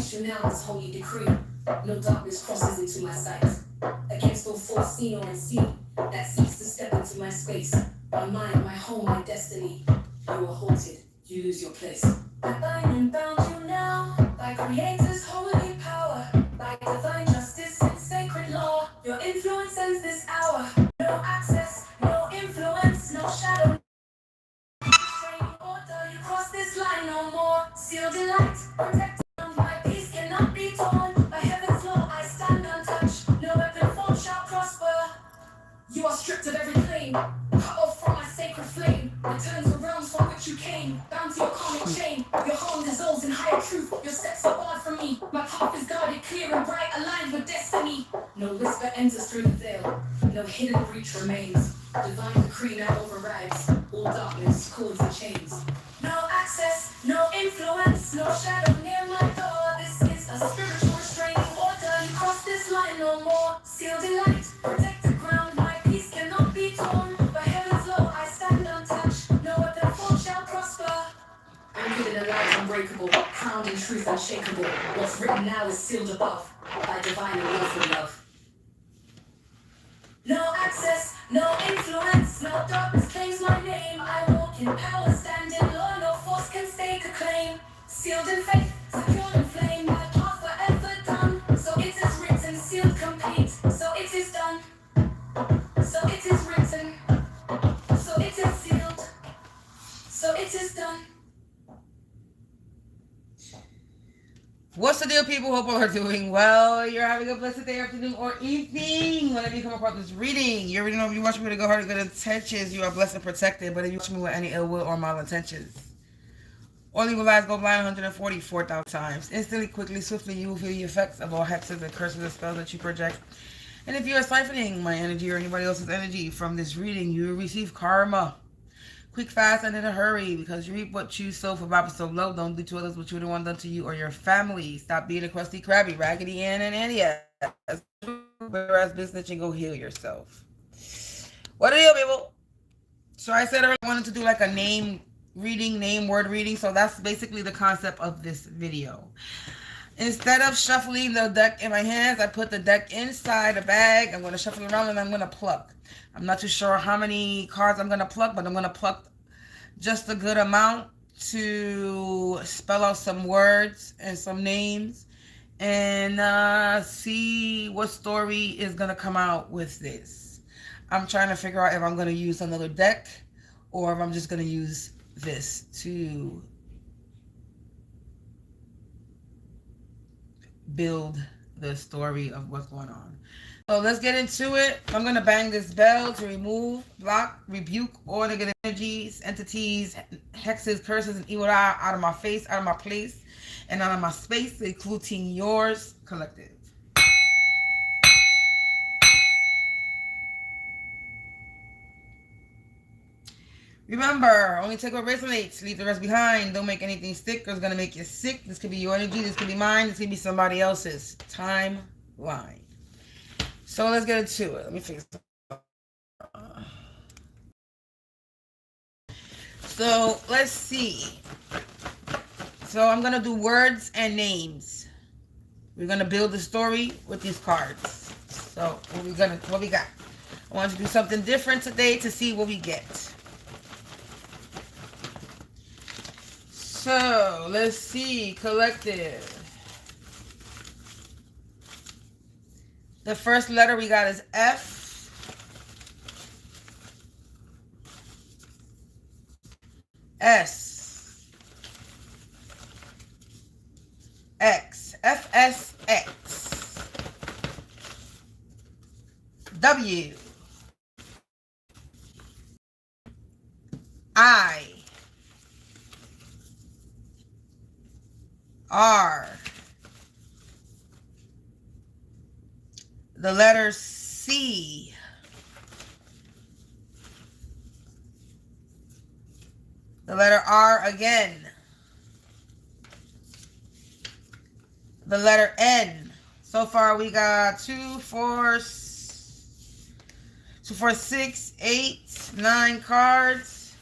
issue now this holy decree. No darkness crosses into my sight. Against all force seen or unseen that seeks to step into my space. My mind, my home, my destiny. You are halted, you lose your place. I bind and bound you now by Creator's holy power, by divine justice and sacred law. Your influence ends this hour. No access, no influence, no shadow. Restraining order, you cross this line no more. Sealed in light, protected. My peace cannot be torn. By heaven's law, I stand untouched. No weapon formed shall prosper. You are stripped of every claim, cut off from my sacred flame. Return to realms from which you came, bound to your karmic chain. Your harm dissolves in higher truth. Your steps are barred from me. My path is guarded, clear and bright, aligned with destiny. No whisper enters through the veil. No hidden breach remains. Divine decree now overrides all darkness, cords and chains. No access, no influence, no shadow near my door. This is a spiritual restraining order. You cross this line no more. Sealed in light, protect the ground. My peace cannot be torn. By heaven's law, I stand untouched. No weapon formed shall prosper. Anchored in a light unbreakable, crowned in truth unshakable. What's written now is sealed above by divine and lawful love. No access, no influence, no darkness claims my name. I walk in power, stand in law, no force can stake a claim. Sealed in faith, secured in flame, my path forever done. So it is written, sealed complete, so it is done. So it is written, so it is sealed, so it is done. What's the deal, people? Hope all are doing well. You're having a blessed day, afternoon, or evening. Whenever you come across this reading, you already know if you watch me with a good heart and good intentions, you are blessed and protected. But if you watch me with any ill will or malintentions, all evil eyes go blind 144,000 times. Instantly, quickly, swiftly, you will feel the effects of all hexes and curses and spells that you project. And if you are siphoning my energy or anybody else's energy from this reading, you will receive karma. Quick, fast, and in a hurry, because you reap what you sow. For Bible so low. Don't do to others what you would want done to you or your family. Stop being a crusty, crabby, raggedy Ann and Annie. Whereas business and go heal yourself. What are you, people? So I said I wanted to do like a name reading, name word reading. So that's basically the concept of this video. Instead of shuffling the deck in my hands, I put the deck inside a bag. I'm going to shuffle it around and I'm going to pluck. I'm not too sure how many cards I'm going to pluck, but I'm going to pluck just a good amount to spell out some words and some names and see what story is going to come out with this. I'm trying to figure out if I'm going to use another deck or if I'm just going to use this to build the story of what's going on. So let's get into it. I'm going to bang this bell to remove, block, rebuke all negative energies, entities, hexes, curses, and evil eye out of my face, out of my place, and out of my space, including yours, collective. Remember, only take what resonates. Leave the rest behind. Don't make anything stick or it's going to make you sick. This could be your energy. This could be mine. This could be somebody else's timeline. So let's get into it. Let me fix it. So let's see. So I'm going to do words and names. We're going to build the story with these cards. So what we got? I want to do something different today to see what we get. So let's see, collective. The first letter we got is F. S. X. FSX. W. I. R. The letter C. The letter R again. The letter N. So far we got 2, 4, 6, 8, 9 cards.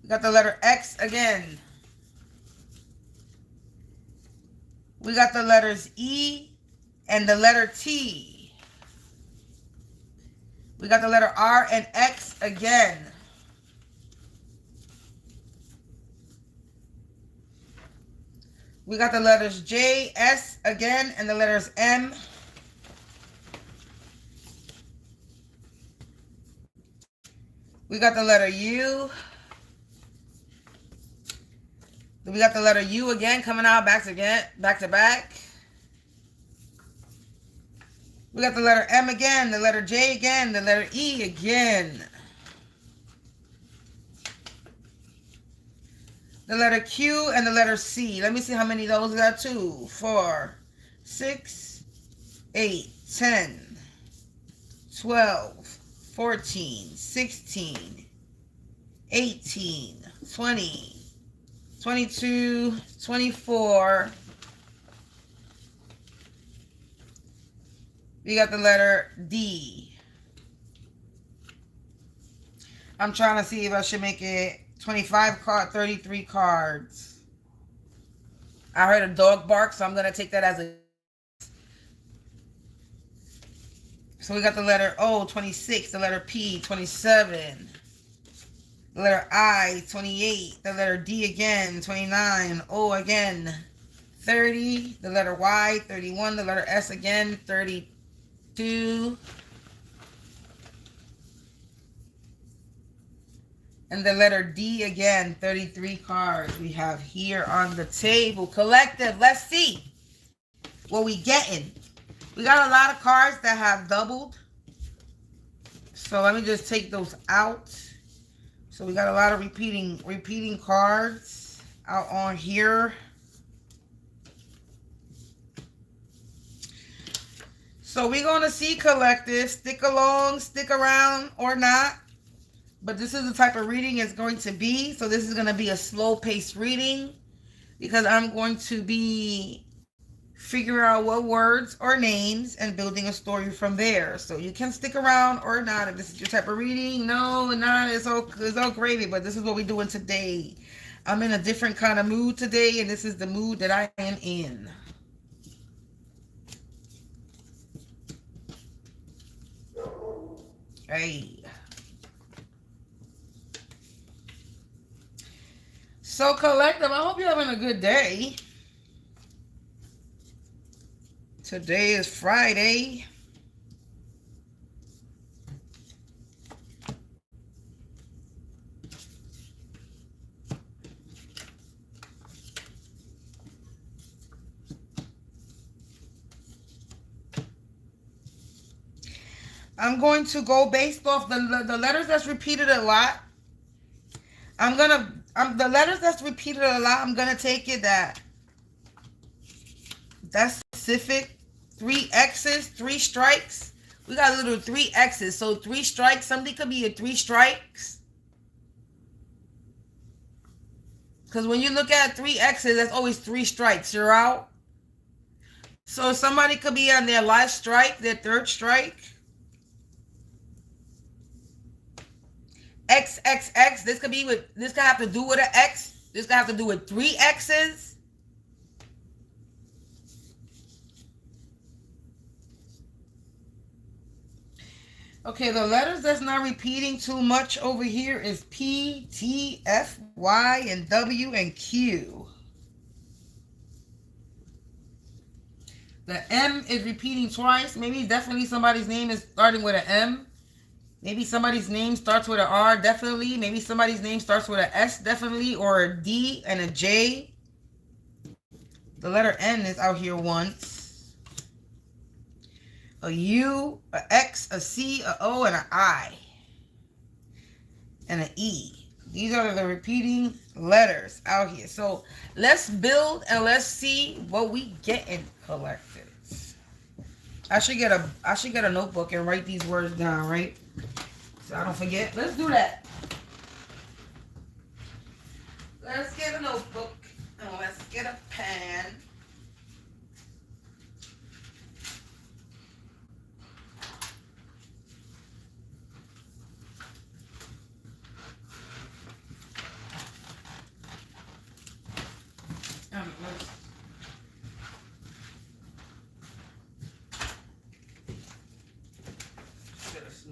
We got the letter X again. We got the letters E and the letter T. We got the letter R and X again. We got the letters J, S again, and the letters M. We got the letter U. We got the letter U again coming out back to back. We got the letter M again, the letter J again, the letter E again. The letter Q and the letter C. Let me see how many of those we got. 2, 4, 6, 8, 10, 12, 14, 16, 18, 20, 22, 24. We got the letter D. I'm trying to see if I should make it 25 card, 33 cards. I heard a dog bark, so I'm going to take that as a... So we got the letter O, 26, the letter P, 27, the letter I, 28, the letter D again, 29, O again, 30, the letter Y, 31, the letter S again, 32, and the letter D again, 33 cards we have here on the table. Collective, let's see what we getting. We got a lot of cards that have doubled. So let me just take those out. So we got a lot of repeating cards out on here. So we're going to see, collective. Stick along, stick around, or not. But this is the type of reading it's going to be. So this is going to be a slow-paced reading, because I'm going to be figuring out what words or names and building a story from there. So you can stick around or not if this is your type of reading. No, not. It's all gravy, but this is what we're doing today. I'm in a different kind of mood today, and this is the mood that I am in. Hey. So, collective, I hope you're having a good day. Today is Friday. I'm going to go based off the letters that's repeated a lot. The letters that's repeated a lot, I'm going to take it that's specific. 3 X's, 3 strikes. We got a little 3 X's. So 3 strikes. Something could be a 3 strikes. Because when you look at 3 X's, that's always 3 strikes. You're out. So somebody could be on their last strike, their 3rd strike. XXX. This could have to do with an X. This could have to do with 3 X's. Okay, the letters that's not repeating too much over here is P, T, F, Y, and W, and Q. The M is repeating twice. Maybe definitely somebody's name is starting with an M. Maybe somebody's name starts with an R, definitely. Maybe somebody's name starts with an S, definitely, or a D and a J. The letter N is out here once. A U, a X, a C, a O, and an I. And an E. These are the repeating letters out here. So let's build and let's see what we get in collectives. I should get a notebook and write these words down, right? So I don't forget. Let's do that. Let's get a notebook and let's get a pen.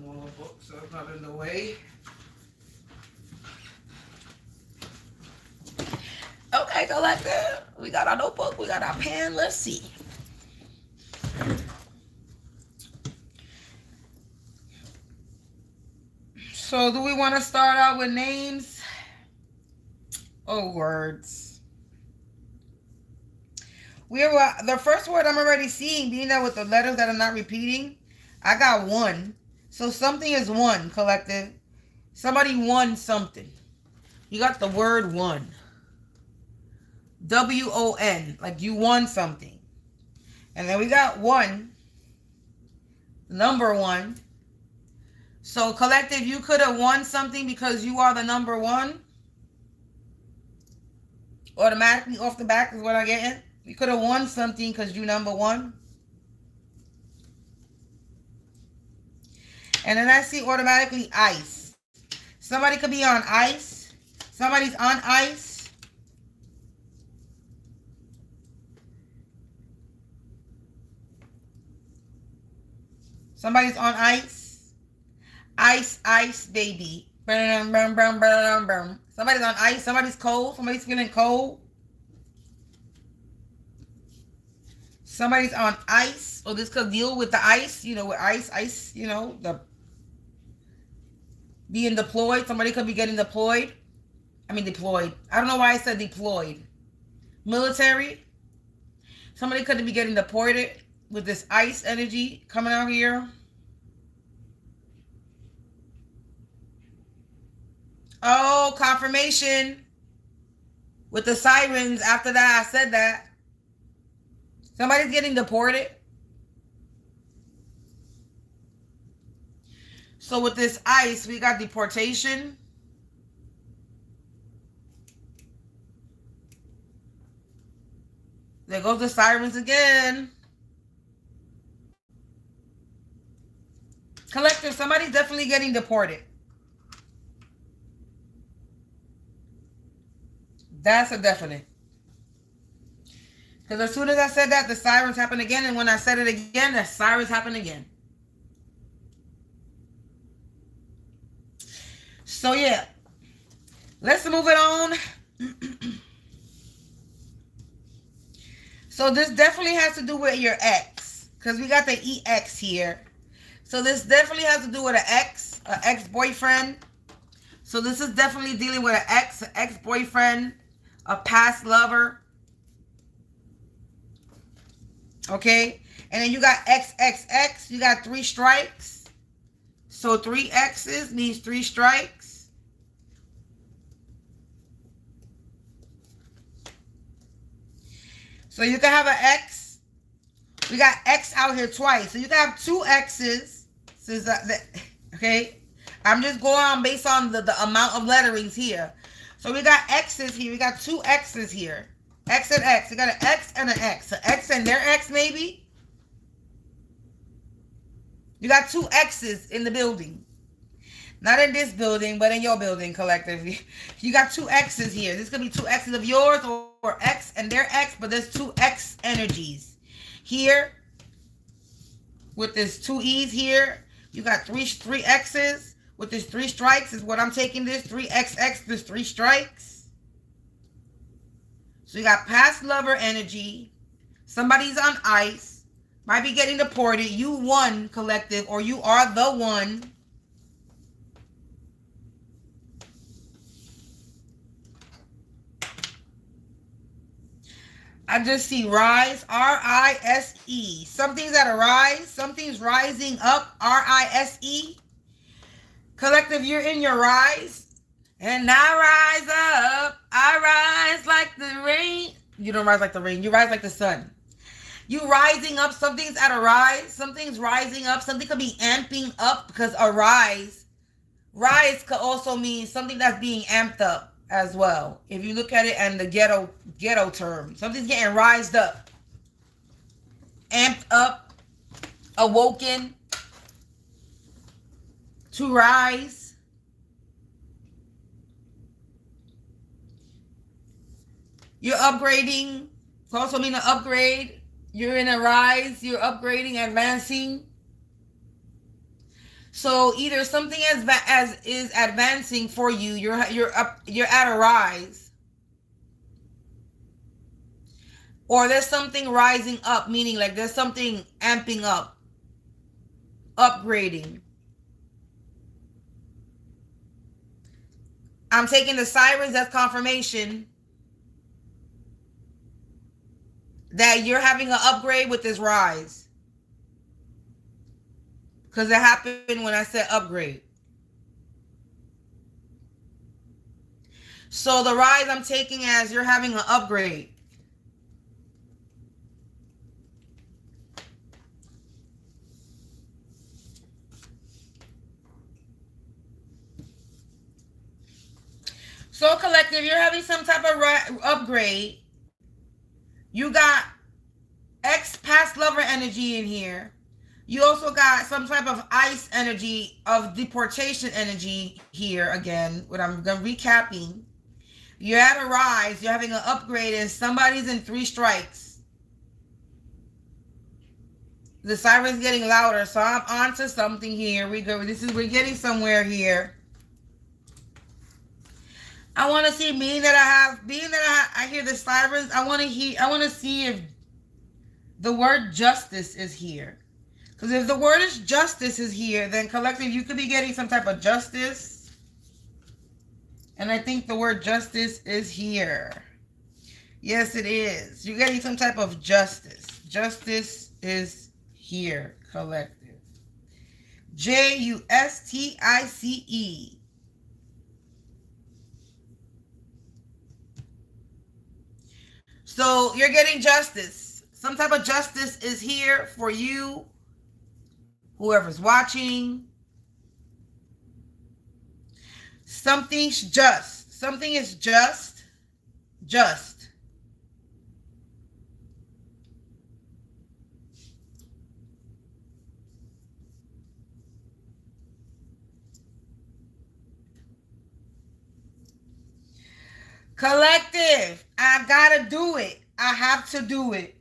smaller book so it's not in the way. Okay, collective. We got our notebook. We got our pen. Let's see. So do we want to start out with names or words? The first word I'm already seeing, being that with the letters that I'm not repeating, I got one. So something is one, collective. Somebody won something. You got the word one. W-O-N, like you won something. And then we got one, number one. So collective, you could have won something because you are the number one. Automatically off the back is what I'm getting. You could have won something because you number one. And then I see automatically ice. Somebody could be on ice. Somebody's on ice. Somebody's on ice. Ice, ice, baby. Somebody's on ice. Somebody's cold. Somebody's feeling cold. Somebody's on ice. Or this could deal with the ice. You know, with ice, you know, the being deployed. Somebody could be getting deployed. Deployed. I don't know why I said deployed. Military. Somebody could be getting deported with this ice energy coming out here. Oh, confirmation. With the sirens. After that, I said that. Somebody's getting deported. So with this ice, we got deportation. There goes the sirens again. Collective, somebody's definitely getting deported. That's a definite. Because as soon as I said that, the sirens happened again. And when I said it again, the sirens happened again. So yeah. Let's move it on. So this definitely has to do with your ex. Because we got the EX here. So this definitely has to do with an ex-boyfriend. So this is definitely dealing with an ex-boyfriend, a past lover. Okay? And then you got XXX. You got 3 strikes. So 3 X's means 3 strikes. So you can have an X. We got X out here twice. So you can have 2 X's. Okay? I'm just going on based on the amount of letterings here. So we got X's here. We got 2 X's here. X and X. We got an X and an X. So X and their X maybe. You got 2 X's in the building. Not in this building, but in your building, collectively. You got 2 X's here. This could be 2 X's of yours or X and their X, but there's 2 X energies. Here, with this 2 E's here, you got 3 X's. With this 3 strikes is what I'm taking this. 3 XX, there's 3 strikes. So you got past lover energy. Somebody's on ice. Might be getting deported. You won, collective, or you are the one. I just see rise, R-I-S-E. Something's at a rise. Something's rising up, R-I-S-E. Collective, you're in your rise. And I rise up. I rise like the rain. You don't rise like the rain. You rise like the sun. You rising up. Something's at a rise. Something's rising up. Something could be amping up because a rise. Rise could also mean something that's being amped up as well. If you look at it and the ghetto term. Something's getting rised up. Amped up. Awoken. To rise. You're upgrading. Could also mean an upgrade. You're in a rise. You're upgrading, advancing. So either something as is advancing for you, you're at a rise, or there's something rising up, meaning like there's something amping up, upgrading. I'm taking the sirens as confirmation that you're having an upgrade with this rise. Because it happened when I said upgrade. So the rise I'm taking as you're having an upgrade. So collective, you're having some type of upgrade. You got ex-past lover energy in here. You also got some type of ice energy, of deportation energy here again. What I'm recapping. You're at a rise. You're having an upgrade, and somebody's in 3 strikes. The siren's getting louder, so I'm on to something here. We're getting somewhere here. I want to see, being that I hear the sirens, I want to see if the word justice is here. Because if the word is justice is here, then collective, you could be getting some type of justice. And I think the word justice is here. Yes, it is. You're getting some type of justice. Justice is here, collective. Justice. So you're getting justice. Some type of justice is here for you, whoever's watching. Something's just. Something is just. Just. Collective, I gotta do it. I have to do it.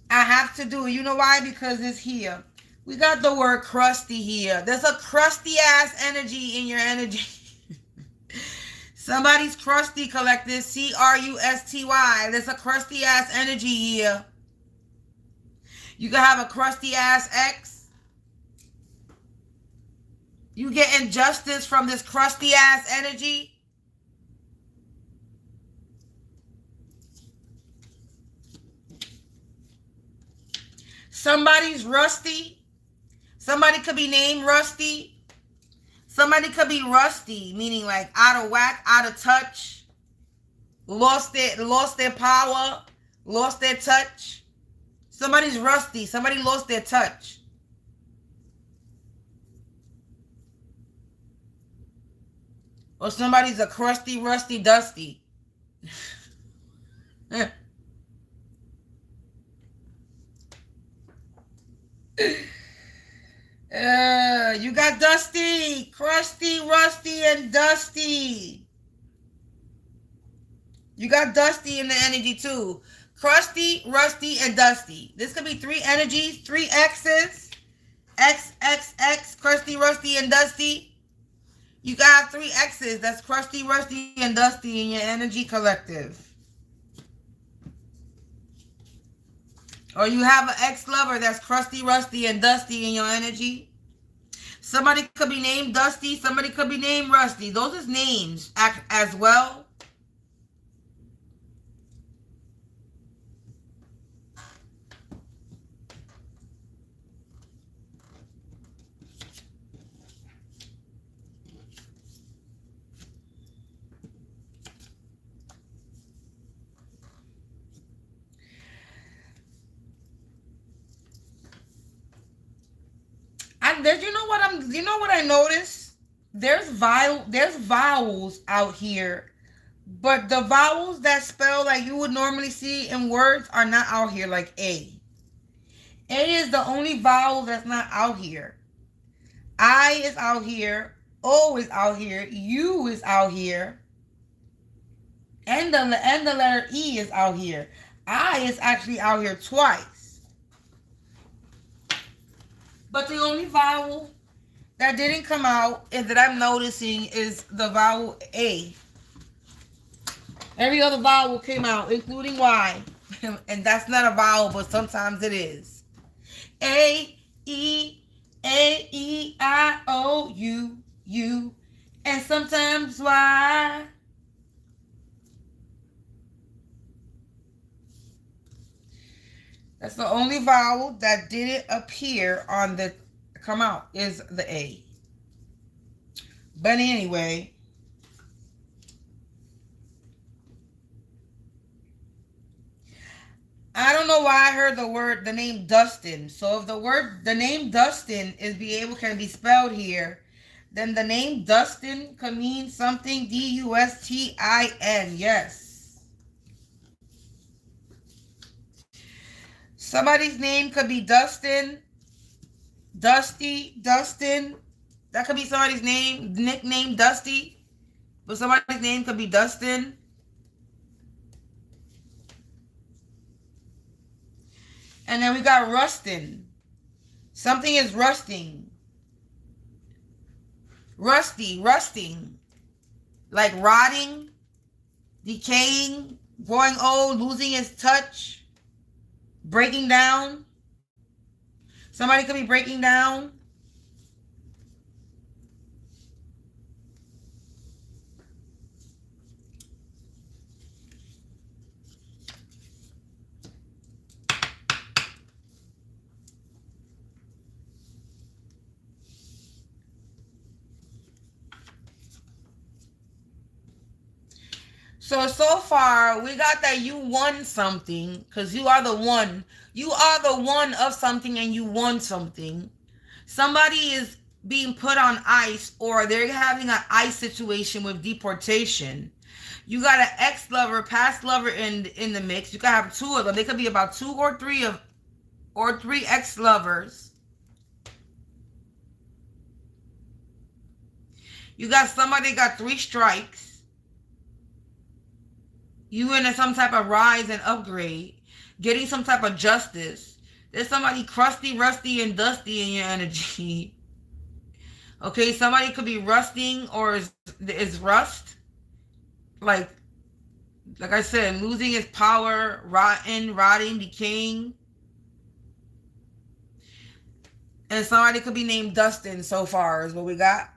I have to do it. You know why? Because it's here. We got the word crusty here. There's a crusty ass energy in your energy. Somebody's crusty, collective. Crusty. There's a crusty ass energy here. You can have a crusty ass ex. You get injustice from this crusty ass energy. Somebody's rusty. Somebody could be named Rusty. Somebody could be rusty, meaning like out of whack, out of touch. Lost their power, lost their touch. Somebody's rusty. Somebody lost their touch. Or somebody's a crusty, rusty, dusty. You got Dusty, Crusty, Rusty, and Dusty. You got Dusty in the energy too. Crusty, Rusty, and Dusty. This could be 3 energies, 3 X's. X, X, X, Crusty, Rusty, and Dusty. You got 3 X's. That's Crusty, Rusty, and Dusty in your energy collective. Or you have an ex-lover that's crusty, rusty, and dusty in your energy. Somebody could be named Dusty. Somebody could be named Rusty. Those is names as well. You know what I noticed? There's vowels out here, but the vowels that spell like you would normally see in words are not out here, like A. A is the only vowel that's not out here. I is out here. O is out here. U is out here. And the letter E is out here. I is actually out here twice. But the only vowel that didn't come out and that I'm noticing is the vowel A. Every other vowel came out, including Y. And that's not a vowel, but sometimes it is. A, E, I, O, U, U, and sometimes Y. That's the only vowel that didn't appear on the come out is the A. But anyway, I don't know why I heard the name Dustin. So if the name Dustin can be spelled here, then the name Dustin could mean something. Dustin. Yes. Somebody's name could be Dustin, Dusty, Dustin. That could be somebody's name, nickname Dusty. But somebody's name could be Dustin. And then we got rustin. Something is rusting. Rusty, rusting. Like rotting, decaying, growing old, losing its touch, breaking down. Somebody could be breaking down. So far, we got that you won something because you are the one. You are the one of something and you won something. Somebody is being put on ice or they're having an ice situation with deportation. You got an ex-lover, past lover in the mix. You could have two of them. They could be about two or three ex-lovers. You got somebody got 3 strikes. You in some type of rise and upgrade, getting some type of justice. There's somebody crusty, rusty, and dusty in your energy. Okay, somebody could be rusting or is rust. Like I said, losing its power, rotting, decaying. And somebody could be named Dustin so far is what we got.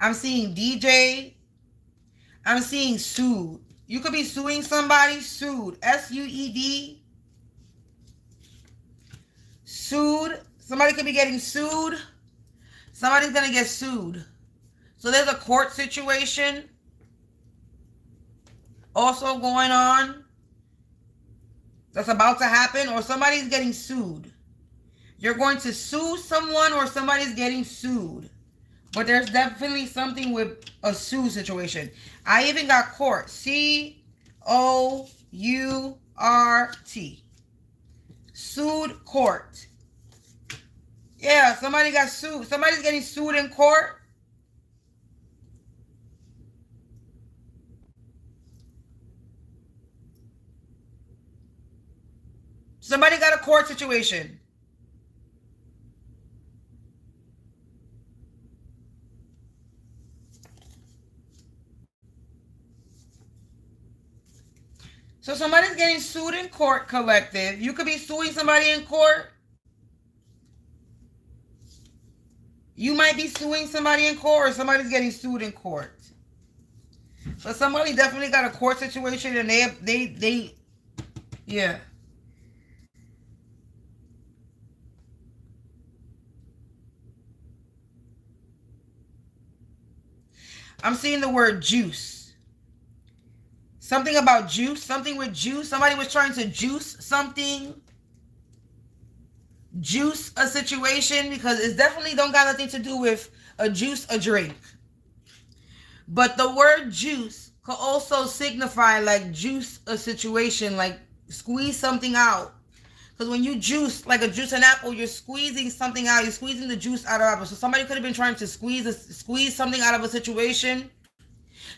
I'm seeing DJ. I'm seeing sued. You could be suing somebody. Sued. S-U-E-D. Sued. Somebody could be getting sued. Somebody's going to get sued. So there's a court situation also going on that's about to happen, or somebody's getting sued. You're going to sue someone or somebody's getting sued. But there's definitely something with a sue situation. I even got court. C-O-U-R-T. Sued court. Yeah, somebody got sued. Somebody's getting sued in court. Somebody got a court situation. So somebody's getting sued in court, collective. You could be suing somebody in court. You might be suing somebody in court, or somebody's getting sued in court. But somebody definitely got a court situation, and they yeah. I'm seeing the word juice. Something about juice. Something with juice. Somebody was trying to juice something. Juice a situation, because it's definitely don't got nothing to do with a juice, a drink. But the word juice could also signify like juice a situation, like squeeze something out. Because when you juice, like a juice an apple, you're squeezing something out. You're squeezing the juice out of apple. So somebody could have been trying to squeeze something out of a situation.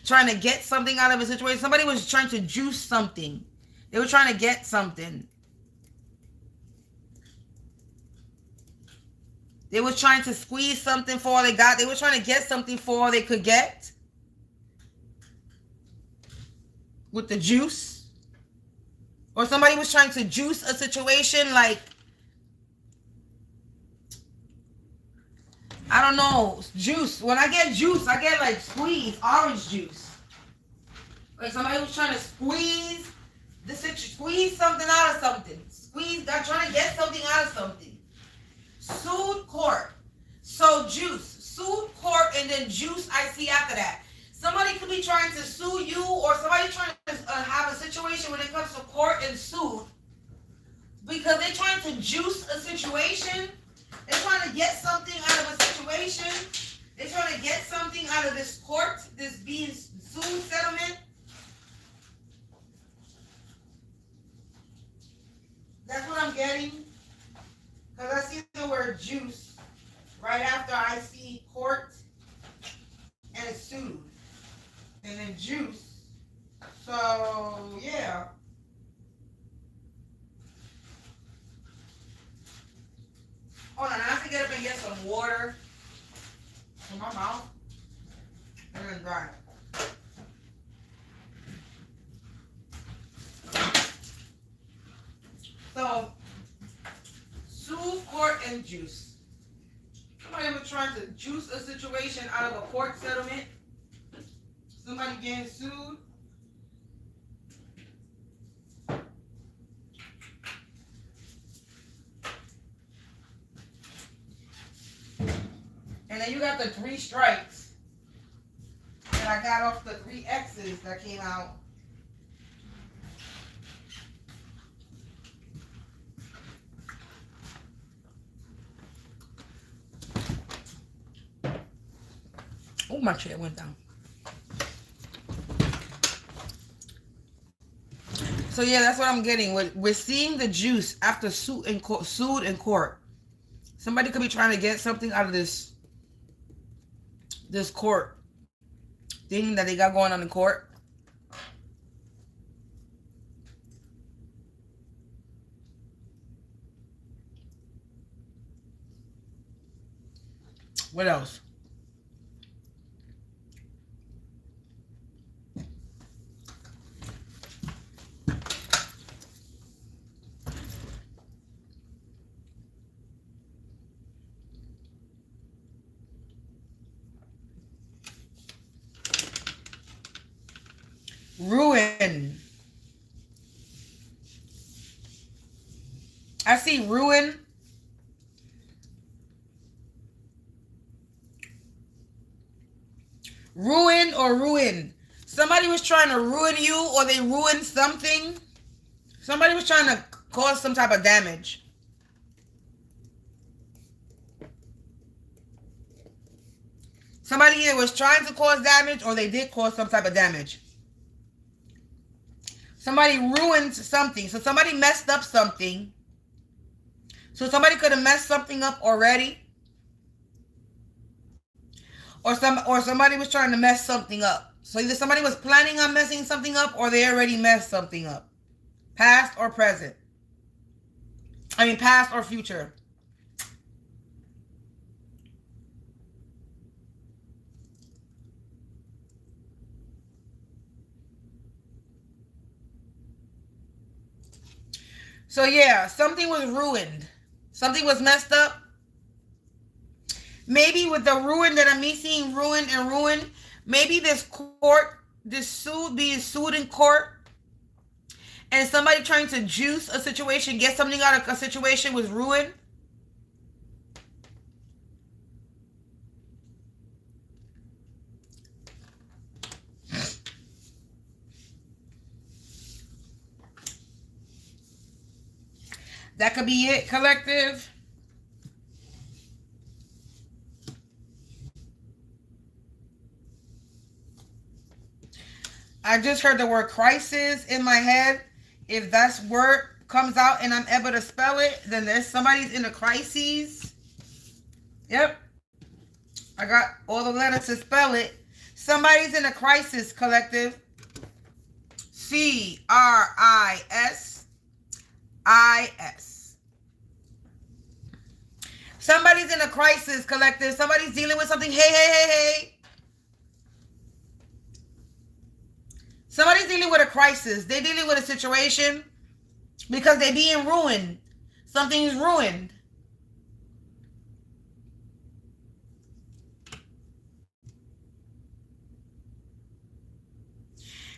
Trying to get something out of a situation. Somebody was trying to juice something. They were trying to get something. They was trying to squeeze something for all they got. They were trying to get something for all they could get. With the juice. Or somebody was trying to juice a situation like, I don't know, juice. When I get juice, I get like squeeze, orange juice. Like somebody was trying to squeeze squeeze something out of something. They're trying to get something out of something. Sued, court. So juice. Sued, court, and then juice I see after that. Somebody could be trying to sue you, or somebody trying to have a situation when it comes to court and sued. Because they're trying to juice a situation. They're trying to get something out of a situation. They're trying to get something out of this court, this being sued settlement. That's what I'm getting. Because I see the word juice right after I see court and it's sued. And then juice. So, yeah. Hold on, I have to get up and get some water in my mouth. And then dry. So, sue, court, and juice. Somebody was trying to juice a situation out of a court settlement. Somebody getting sued. And then you got the 3 strikes that I got off the 3 X's that came out. Oh, my chair went down. So yeah, that's what I'm getting. We're seeing the juice after sued in court. Somebody could be trying to get something out of this court thing that they got going on in court. What else? Ruin. I see ruin. Ruin or ruin. Somebody was trying to ruin you, or they ruined something. Somebody was trying to cause some type of damage. Somebody either was trying to cause damage, or they did cause some type of damage. Somebody ruined something. So somebody messed up something. So somebody could have messed something up already. Or somebody was trying to mess something up. So either somebody was planning on messing something up, or they already messed something up. Past or present. I mean, past or future. So yeah, something was ruined. Something was messed up. Maybe with the ruin that I'm seeing, ruin and ruin, maybe this being sued in court, and somebody trying to juice a situation, get something out of a situation was ruined. That could be it, collective. I just heard the word crisis in my head. If that word comes out and I'm able to spell it, then there's somebody's in a crisis. Yep. I got all the letters to spell it. Somebody's in a crisis, collective. C-R-I-S. I-S. Somebody's in a crisis, collective. Somebody's dealing with something. Hey, hey, hey, hey. Somebody's dealing with a crisis. They're dealing with a situation because they're being ruined. Something's ruined.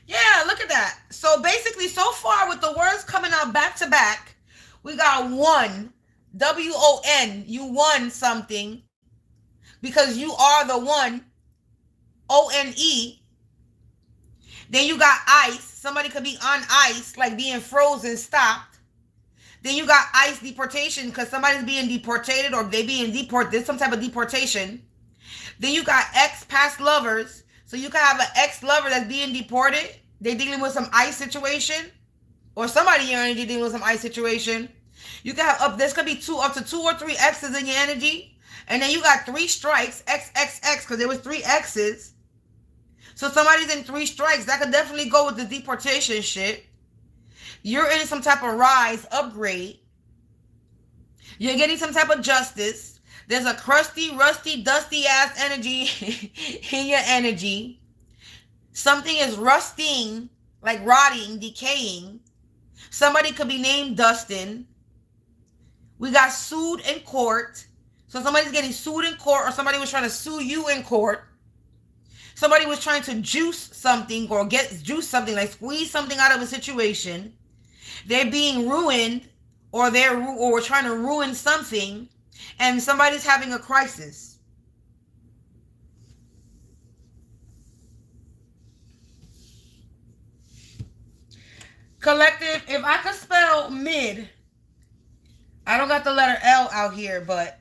Yeah, look at that. So basically, so far with the words coming out back to back, we got one, W-O-N, you won something because you are the one, O-N-E. Then you got ice. Somebody could be on ice, like being frozen, stopped. Then you got ice deportation because somebody's being deported or they being deported. There's some type of deportation. Then you got ex-past lovers. So you can have an ex-lover that's being deported. They're dealing with some ice situation. Or somebody in your energy dealing with some ice situation. You can have there's gonna be up to 2 or 3 X's in your energy. And then you got 3 strikes, X, X, X, because there was 3 X's. So somebody's in 3 strikes. That could definitely go with the deportation shit. You're in some type of rise, upgrade. You're getting some type of justice. There's a crusty, rusty, dusty ass energy in your energy. Something is rusting, like rotting, decaying. Somebody could be named Dustin. We got sued in court. So somebody's getting sued in court or somebody was trying to sue you in court. Somebody was trying to juice something or juice something, like squeeze something out of a situation. They're being ruined or we're trying to ruin something and somebody's having a crisis. Collective, if I could spell mid, I don't got the letter L out here, but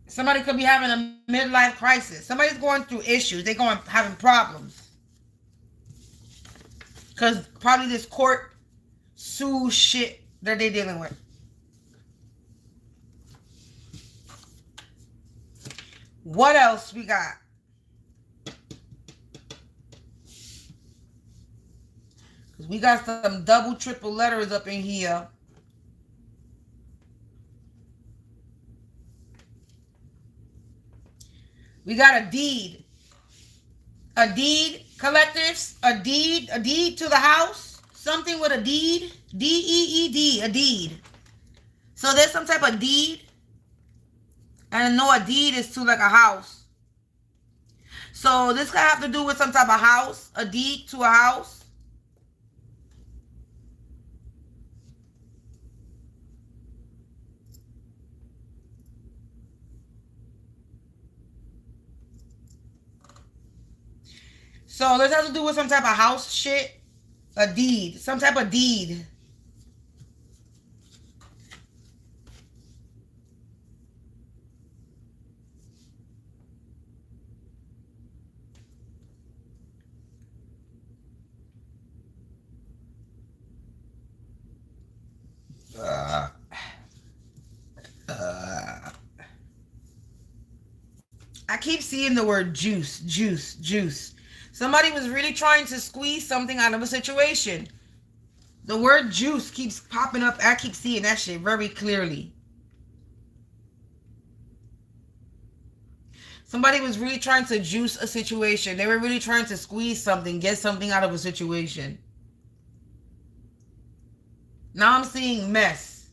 somebody could be having a midlife crisis. Somebody's going through issues. They're having problems. Because probably this court sue shit that they're dealing with. What else we got? Because we got some double, triple letters up in here. We got a deed. A deed, collectives. A deed to the house. Something with a deed. D-E-E-D, a deed. So there's some type of deed. And I know a deed is to like a house. So this could have to do with some type of house. A deed to a house. So this has to do with some type of house shit. A deed. Some type of deed. I keep seeing the word juice, juice, juice. Somebody was really trying to squeeze something out of a situation. The word juice keeps popping up. I keep seeing that shit very clearly. Somebody was really trying to juice a situation. They were really trying to squeeze something, get something out of a situation. Now I'm seeing mess.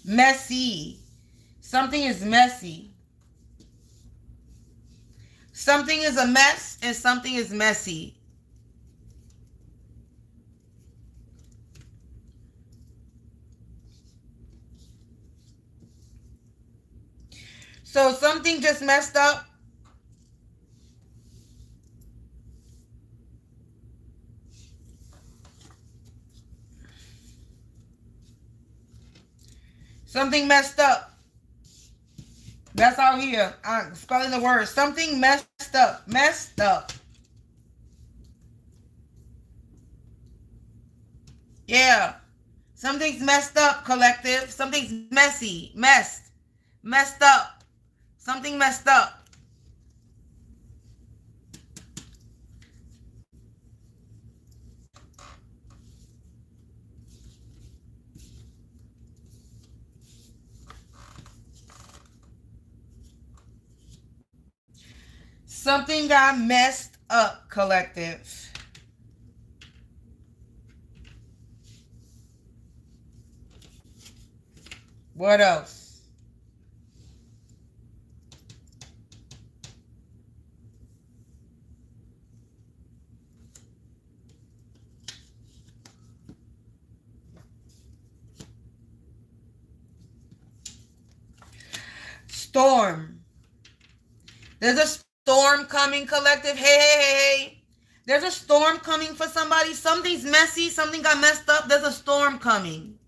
Messy. Something is messy. Something is a mess and something is messy. So something just messed up. Something messed up. That's out here. I'm spelling the word. Something messed up. Messed up. Yeah. Something's messed up, collective. Something's messy. Messed. Messed up. Something messed up. Something got messed up, collective. What else? Storm. There's a storm coming, collective. Hey. There's a storm coming for somebody. Something's messy. Something got messed up. There's a storm coming.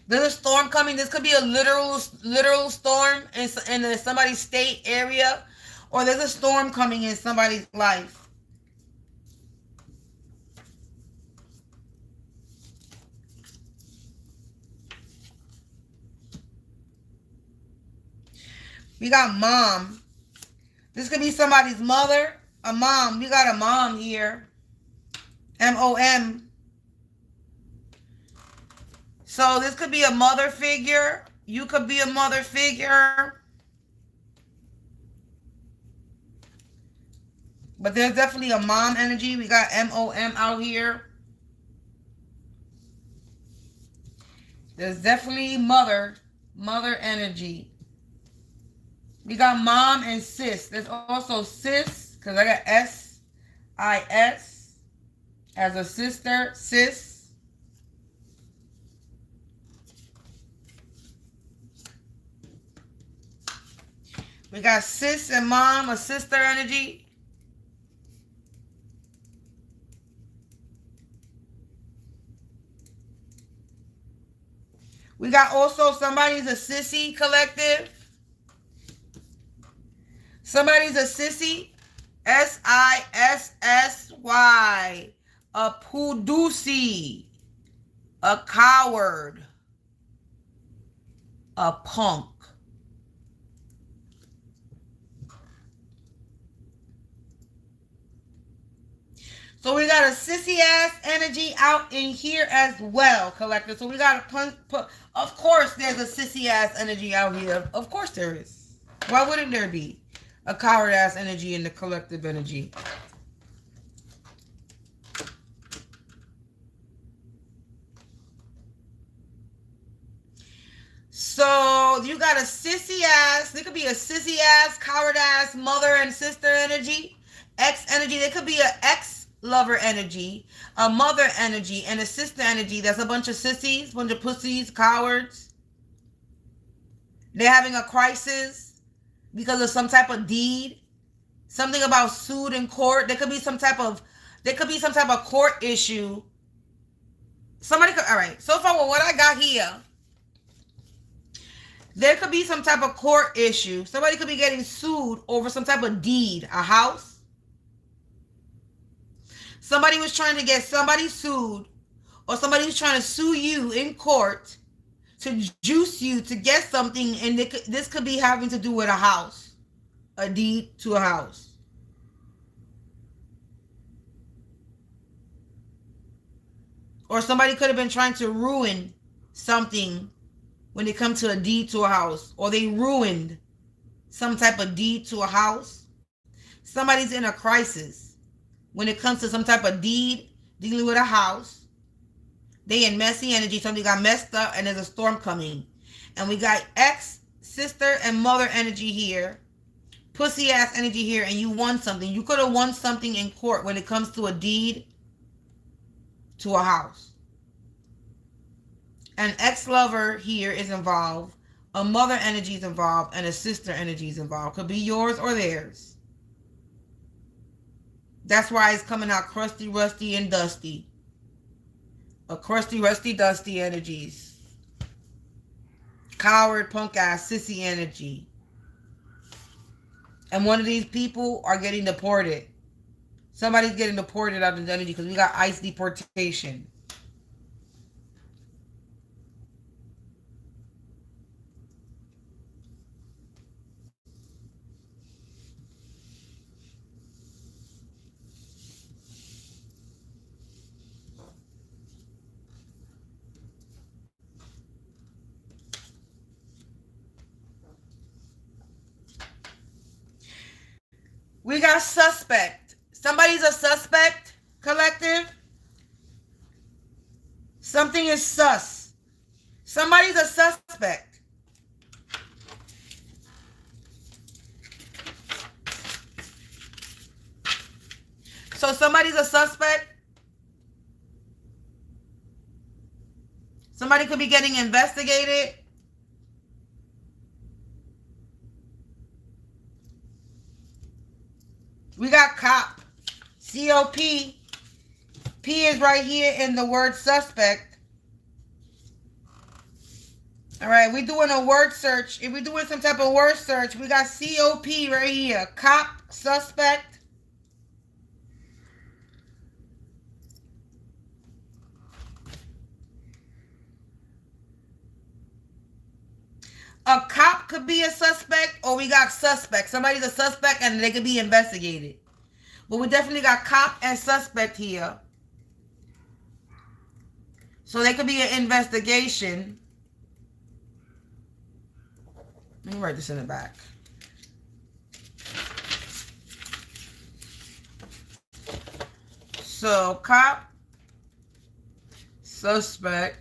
There's a storm coming. This could be a literal storm in somebody's state area, or there's a storm coming in somebody's life. We got mom. This could be somebody's mother, a mom. We got a mom here. M-O-M. So this could be a mother figure. You could be a mother figure. But there's definitely a mom energy. We got M-O-M out here. There's definitely mother energy. We got mom and sis. There's also sis, because I got S-I-S as a sister, sis. We got sis and mom, a sister energy. We got also somebody's a sissy, collective. Somebody's a sissy. S-I-S-S-Y. A pudusi. A coward. A punk. So we got a sissy ass energy out in here as well, collective. So we got a of course there's a sissy ass energy out here. Of course there is. Why wouldn't there be a coward ass energy in the collective energy? So you got a sissy ass. There could be a sissy ass, coward ass, mother and sister energy, ex energy. There could be an ex lover energy, a mother energy, and a sister energy. That's a bunch of sissies, bunch of pussies, cowards. They're having a crisis because of some type of deed, something about sued in court. There could be some type of court issue. Somebody could, all right, so far with what I got here, there could be some type of court issue. Somebody could be getting sued over some type of deed, a house. Somebody was trying to get somebody sued, or somebody was trying to sue you in court to juice you to get something, and this could be having to do with a house, a deed to a house. Or somebody could have been trying to ruin something when it comes to a deed to a house, or they ruined some type of deed to a house. Somebody's in a crisis when it comes to some type of deed dealing with a house. They in messy energy. Something got messed up and there's a storm coming. And we got ex, sister, and mother energy here. Pussy ass energy here, and you won something. You could have won something in court when it comes to a deed to a house. An ex-lover here is involved. A mother energy is involved, and a sister energy is involved. Could be yours or theirs. That's why it's coming out crusty, rusty, and dusty. A crusty, rusty, dusty energies. Coward, punk ass, sissy energy. And one of these people are getting deported. Somebody's getting deported out of the energy because we got ICE deportation. We got suspect. Somebody's a suspect, collective. Something is sus. Somebody's a suspect. So somebody's a suspect. Somebody could be getting investigated. We got cop. C-O-P. P is right here in the word suspect. All right, we're doing a word search. If we're doing some type of word search, we got C-O-P right here. Cop, suspect. A cop could be a suspect, or we got suspect. Somebody's a suspect and they could be investigated. But we definitely got cop and suspect here. So they could be an investigation. Let me write this in the back. So cop, suspect,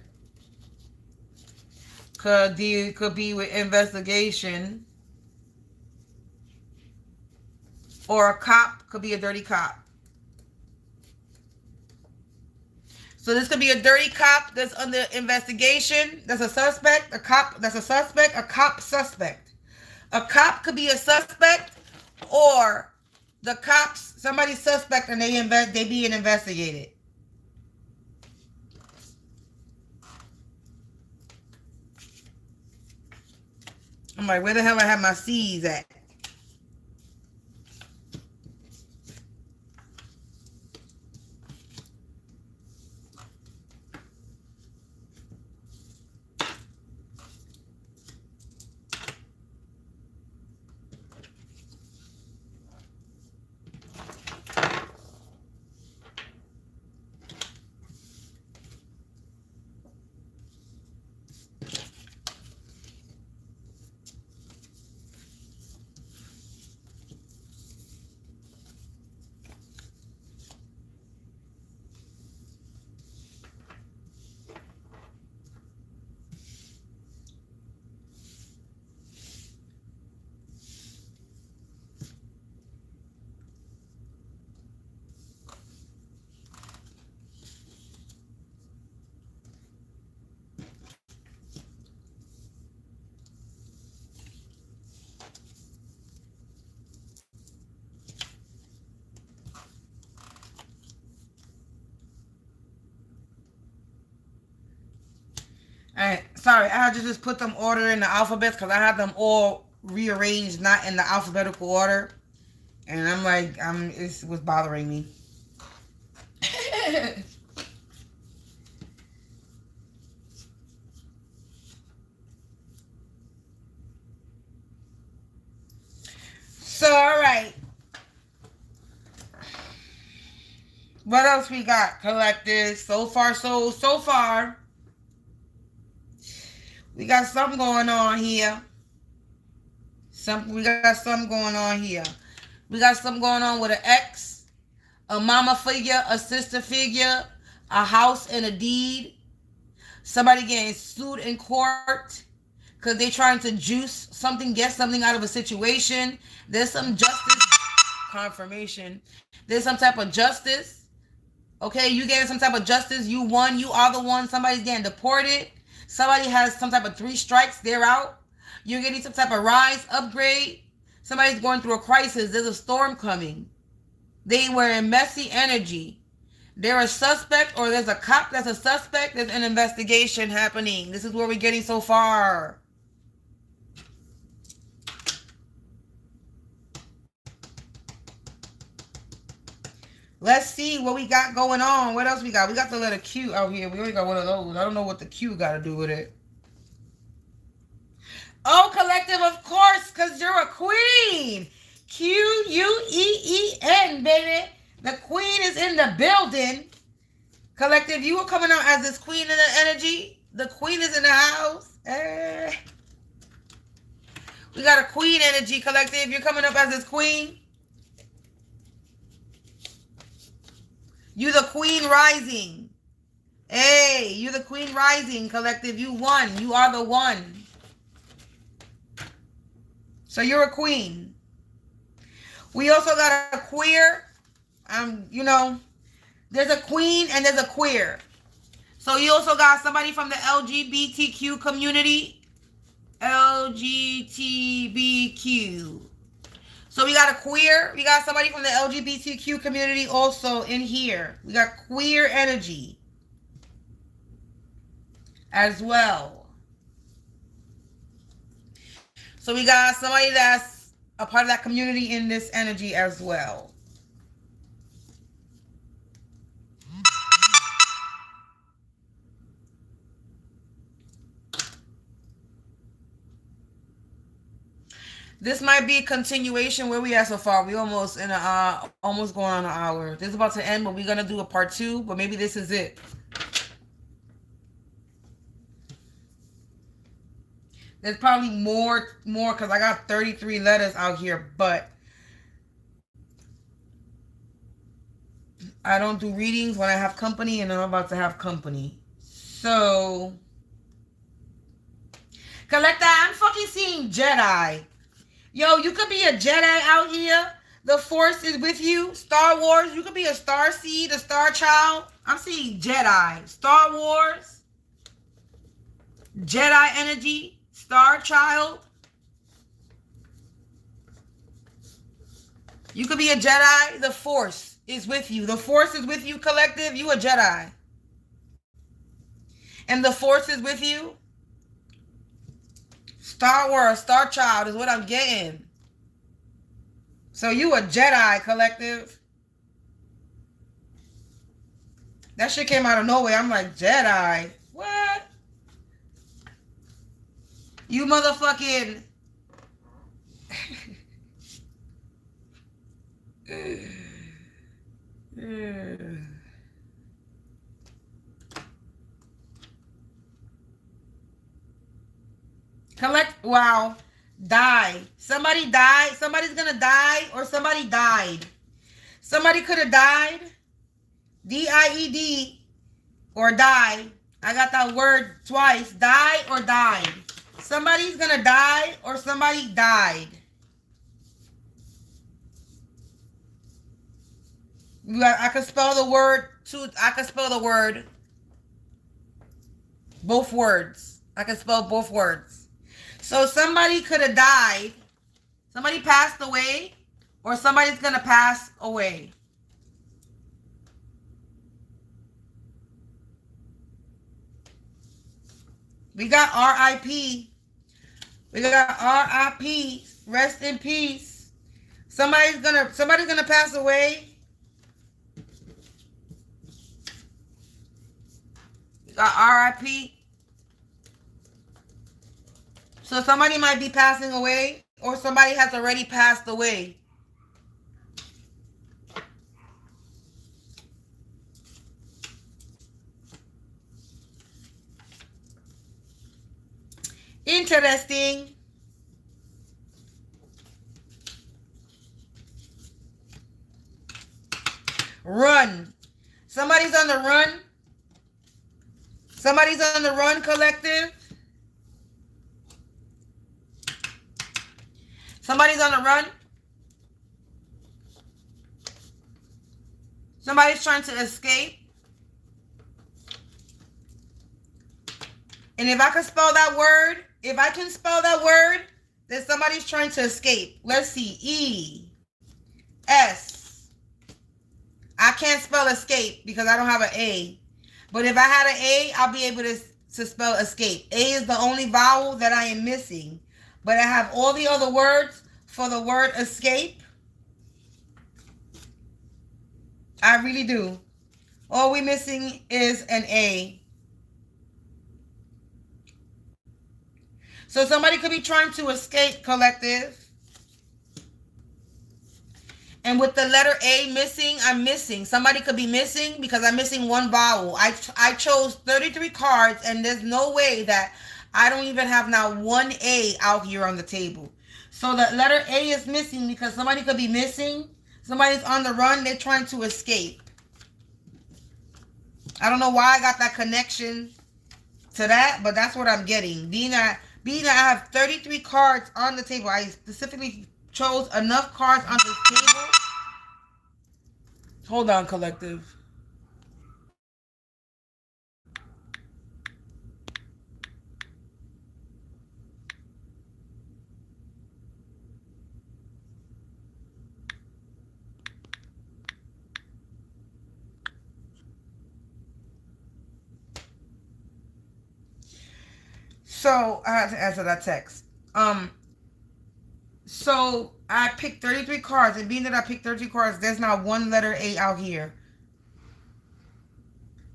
could be with investigation. Or a cop could be a dirty cop. So this could be a dirty cop that's under investigation. That's a suspect. A cop that's a suspect. A cop suspect. A cop could be a suspect, or the cops, somebody's suspect and they being investigated. I'm like, where the hell I have my C's at? Alright, sorry, I had to just put them order in the alphabets because I had them all rearranged, not in the alphabetical order. And I'm like, it was bothering me. So, alright. What else we got, collective? So far. We got something going on here. We got something going on here. We got something going on with an ex, a mama figure, a sister figure, a house and a deed. Somebody getting sued in court because they're trying to juice something, get something out of a situation. There's some justice confirmation. There's some type of justice. Okay, you getting some type of justice. You won. You are the one. Somebody's getting deported. Somebody has some type of 3 strikes, they're out. You're getting some type of rise, upgrade. Somebody's going through a crisis. There's a storm coming. They were in messy energy. They're a suspect, or there's a cop that's a suspect. There's an investigation happening. This is where we're getting so far. Let's see what we got going on. What else we got? We got the letter Q out here. We only got one of those. I don't know what the Q got to do with it. Oh, collective, of course, because you're a queen. Queen, baby. The queen is in the building. Collective, you were coming out as this queen in the energy. The queen is in the house. We got a queen energy, collective. You're coming up as this queen. You the queen rising. Hey, you the queen rising, collective. You won. You are the one. So you're a queen. We also got a queer. You know, there's a queen and there's a queer. So you also got somebody from the LGBTQ community. LGBTQ. So we got a queer. We got somebody from the LGBTQ community also in here. We got queer energy as well. So we got somebody that's a part of that community in this energy as well. This might be a continuation. Where we at so far? We almost in almost going on an hour. This is about to end, but we're gonna do a part 2. But maybe this is it. There's probably more because I got 33 letters out here, but I don't do readings when I have company, and I'm about to have company. So, Collector, I'm fucking seeing Jedi. Yo, you could be a Jedi out here. The Force is with you. Star Wars, you could be a Star Seed, a Star Child. I'm seeing Jedi. Star Wars. Jedi energy. Star Child. You could be a Jedi. The Force is with you. The Force is with you, collective. You a Jedi. And the Force is with you. Star Wars, Star Child is what I'm getting. So you a Jedi, collective. That shit came out of nowhere. I'm like, Jedi? What? You motherfucking... Collect, wow, die. Somebody died. Somebody's gonna die, or somebody died. Somebody could have died. D-I-E-D, or die. I got that word twice. Die or died. Somebody's gonna die, or somebody died. I could spell the word too. I could spell the word. Both words. I can spell both words. So somebody could have died, somebody passed away, or somebody's going to pass away. We got R.I.P. We got R.I.P. Rest in peace. Somebody's gonna pass away. We got R.I.P. So somebody might be passing away, or somebody has already passed away. Interesting. Run. Somebody's on the run. Somebody's on the run, collective. Somebody's on the run. Somebody's trying to escape. And if I can spell that word, then somebody's trying to escape. Let's see. E-S. I can't spell escape because I don't have an A. But if I had an A, I'll be able to spell escape. A is the only vowel that I am missing. But I have all the other words for the word escape. I really do. All we're missing is an A. So somebody could be trying to escape, collective. And with the letter A missing, I'm missing. Somebody could be missing because I'm missing one vowel. I chose 33 cards, and there's no way that I don't even have now one A out here on the table. So the letter A is missing because somebody could be missing. Somebody's on the run. They're trying to escape. I don't know why I got that connection to that, but that's what I'm getting. Being that I have 33 cards on the table, I specifically chose enough cards on the table. Hold on, collective. So I had to answer that text. So I picked 33 cards, and being that I picked 33 cards, there's not one letter A out here.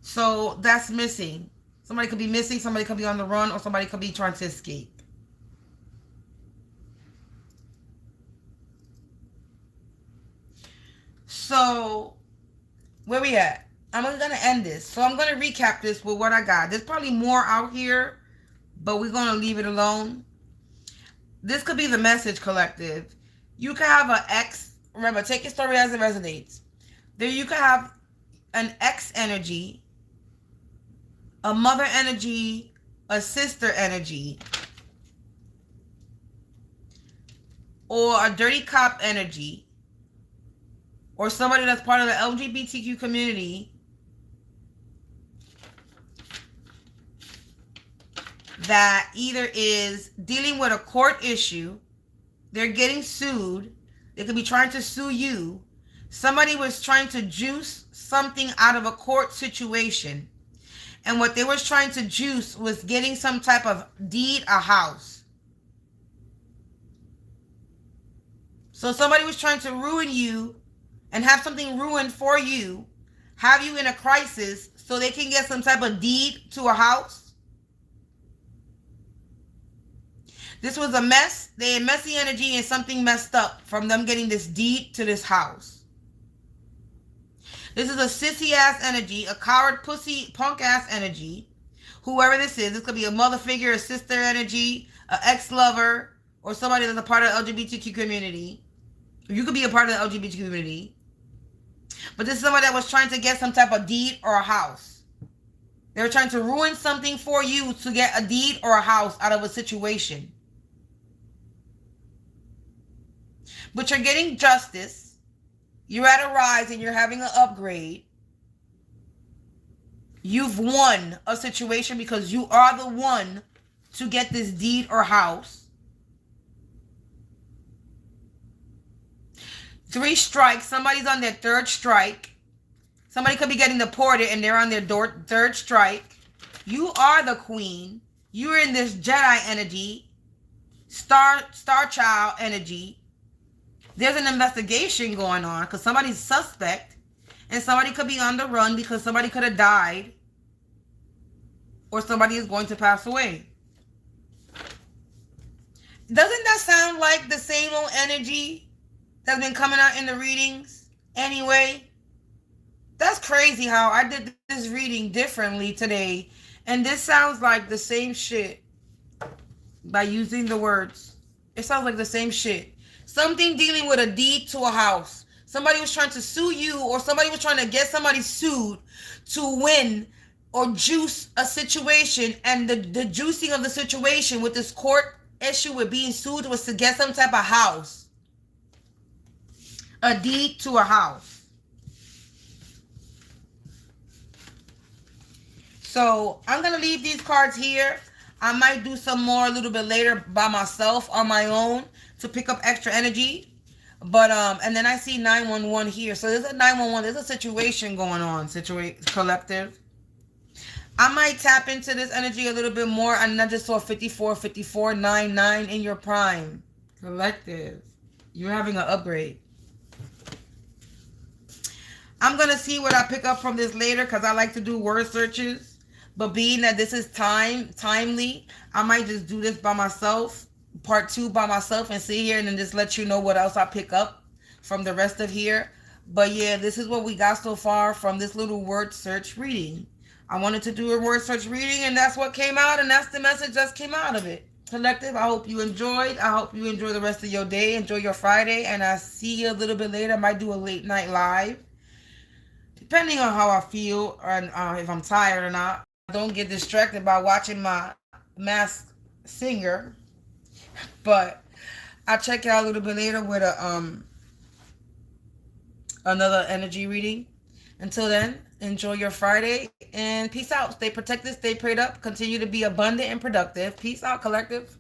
So that's missing. Somebody could be missing, somebody could be on the run, or somebody could be trying to escape. So where we at? I'm gonna end this. So I'm gonna recap this with what I got. There's probably more out here, but we're gonna leave it alone. This could be the message, collective. You could have an ex. Remember, take your story as it resonates. There you could have an ex energy, a mother energy, a sister energy, or a dirty cop energy, or somebody that's part of the LGBTQ community that either is dealing with a court issue, they're getting sued, they could be trying to sue you. Somebody was trying to juice something out of a court situation, and what they was trying to juice was getting some type of deed, a house. So somebody was trying to ruin you and have something ruined for you, have you in a crisis so they can get some type of deed to a house. This was a mess. They had messy energy and something messed up from them getting this deed to this house. This is a sissy ass energy, a coward, pussy, punk ass energy. Whoever this is, this could be a mother figure, a sister energy, an ex-lover, or somebody that's a part of the LGBTQ community. You could be a part of the LGBT community. But this is somebody that was trying to get some type of deed or a house. They were trying to ruin something for you to get a deed or a house out of a situation. But you're getting justice. You're at a rise and you're having an upgrade. You've won a situation because you are the one to get this deed or house. 3 strikes. Somebody's on their 3rd strike. Somebody could be getting deported and they're on their 3rd strike. You are the queen. You're in this Jedi energy. Star Child energy. There's an investigation going on because somebody's suspect. And somebody could be on the run because somebody could have died. Or somebody is going to pass away. Doesn't that sound like the same old energy that's been coming out in the readings anyway? That's crazy how I did this reading differently today. And this sounds like the same shit by using the words. It sounds like the same shit. Something dealing with a deed to a house. Somebody was trying to sue you, or somebody was trying to get somebody sued to win or juice a situation. And the juicing of the situation with this court issue with being sued was to get some type of house. A deed to a house. So I'm going to leave these cards here. I might do some more a little bit later by myself on my own to pick up extra energy. But, and then I see 911 here. So there's a 911. There's a situation going on, collective. I might tap into this energy a little bit more. And I just saw 54, 54, 99 in your prime. Collective. You're having an upgrade. I'm going to see what I pick up from this later because I like to do word searches. But being that this is timely, I might just do this by myself. Part 2 by myself and sit here and then just let you know what else I pick up from the rest of here. But yeah, this is what we got so far from this little word search reading. I wanted to do a word search reading and that's what came out and that's the message that came out of it. Collective, I hope you enjoyed. I hope you enjoy the rest of your day. Enjoy your Friday and I'll see you a little bit later. I might do a late night live depending on how I feel and if I'm tired or not. Don't get distracted by watching my Masked Singer, but I'll check it out a little bit later with a another energy reading. Until then, enjoy your Friday and peace out. Stay protected, stay prayed up, continue to be abundant and productive. Peace out, collective.